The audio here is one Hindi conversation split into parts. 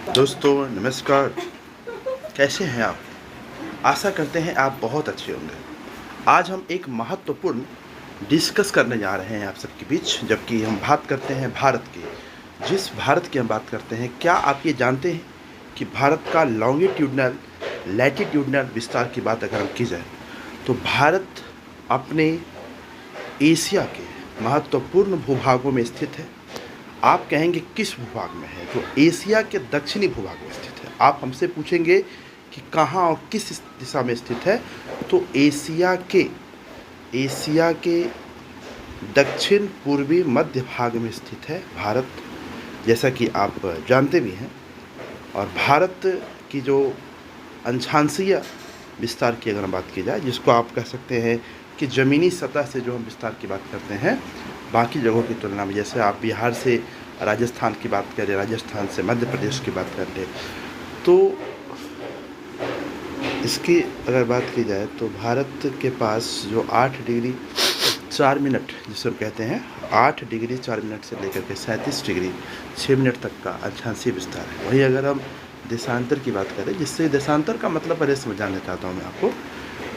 दोस्तों नमस्कार। कैसे हैं आप? आशा करते हैं आप बहुत अच्छे होंगे। आज हम एक महत्वपूर्ण डिस्कस करने जा रहे हैं आप सबके बीच, जबकि हम बात करते हैं भारत की। जिस भारत की हम बात करते हैं, क्या आप ये जानते हैं कि भारत का लॉन्गिट्यूडनल लैटिट्यूडनल विस्तार की बात अगर हम की जाए तो भारत अपने एशिया के महत्वपूर्ण भूभागों में स्थित है। आप कहेंगे किस भूभाग में है? तो एशिया के दक्षिणी भूभाग में स्थित है। आप हमसे पूछेंगे कि कहाँ और किस दिशा में स्थित है, तो एशिया के दक्षिण पूर्वी मध्य भाग में स्थित है भारत, जैसा कि आप जानते भी हैं। और भारत की जो अंशांशीय विस्तार की अगर हम बात की जाए, जिसको आप कह सकते हैं कि ज़मीनी सतह से जो हम विस्तार की बात करते हैं बाकी जगहों की तुलना में, जैसे आप बिहार से राजस्थान की बात करें, राजस्थान से मध्य प्रदेश की बात कर लें, तो इसकी अगर बात की जाए तो भारत के पास जो 8 डिग्री 4 मिनट जिसे हम कहते हैं, 8 डिग्री 4 मिनट से लेकर के 37 डिग्री 6 मिनट तक का अक्षांशीय विस्तार है। वहीं अगर हम देशांतर की बात करें, जिससे देशांतर का मतलब पहले समझाना चाहता हूँ मैं आपको।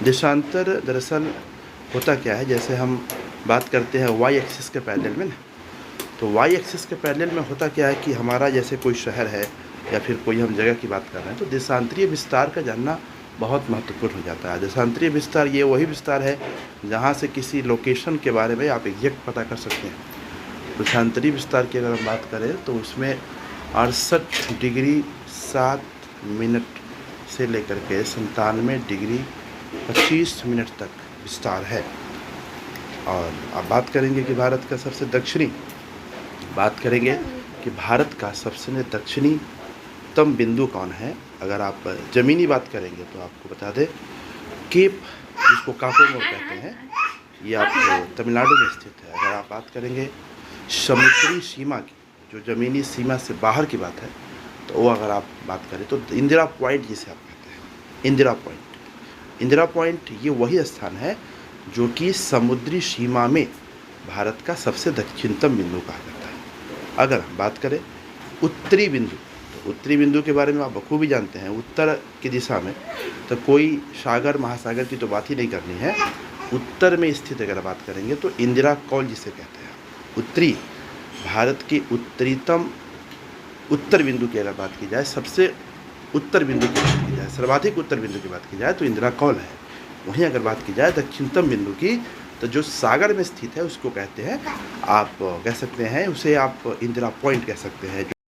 देशांतर दरअसल होता क्या है, जैसे हम बात करते हैं वाई एक्सिस के पैरेलल में ना, तो वाई एक्सिस के पैरेलल में होता क्या है कि हमारा जैसे कोई शहर है या फिर कोई हम जगह की बात कर रहे हैं, तो देशांतरीय विस्तार का जानना बहुत महत्वपूर्ण हो जाता है। देशांतरीय विस्तार ये वही विस्तार है जहाँ से किसी लोकेशन के बारे में आप एग्जैक्ट पता कर सकते हैं। देशांतरीय विस्तार की अगर हम बात करें तो उसमें 68 डिग्री 7 मिनट से लेकर के 97 डिग्री 25 मिनट तक विस्तार है। और अब बात करेंगे कि भारत का सबसे दक्षिणी बात करेंगे कि भारत का सबसे दक्षिणीतम बिंदु कौन है। अगर आप ज़मीनी बात करेंगे तो आपको बता दें, केप जिसको काकोमोर कहते हैं, ये आप तमिलनाडु में स्थित है। अगर आप बात करेंगे समुद्री सीमा की, जो ज़मीनी सीमा से बाहर की बात है, तो वो अगर आप बात करें तो इंदिरा पॉइंट जिसे आप कहते हैं, इंदिरा पॉइंट ये वही स्थान है जो कि समुद्री सीमा में भारत का सबसे दक्षिणतम बिंदु कहा जाता है। अगर हम बात करें उत्तरी बिंदु, तो उत्तरी बिंदु के बारे में आप बखूबी जानते हैं। उत्तर की दिशा में तो कोई सागर महासागर की तो बात ही नहीं करनी है। उत्तर में स्थित अगर बात करेंगे तो इंदिरा कौल जिसे कहते हैं, उत्तरी भारत की उत्तरीतम उत्तर बिंदु की अगर बात की जाए, सबसे उत्तर बिंदु की बात की जाए, सर्वाधिक उत्तर बिंदु की बात की जाए तो इंदिरा कौल है। वहीं अगर बात की जाए दक्षिणतम बिंदु की, तो जो सागर में स्थित है उसको कहते हैं, आप कह सकते हैं उसे आप इंदिरा पॉइंट कह सकते हैं।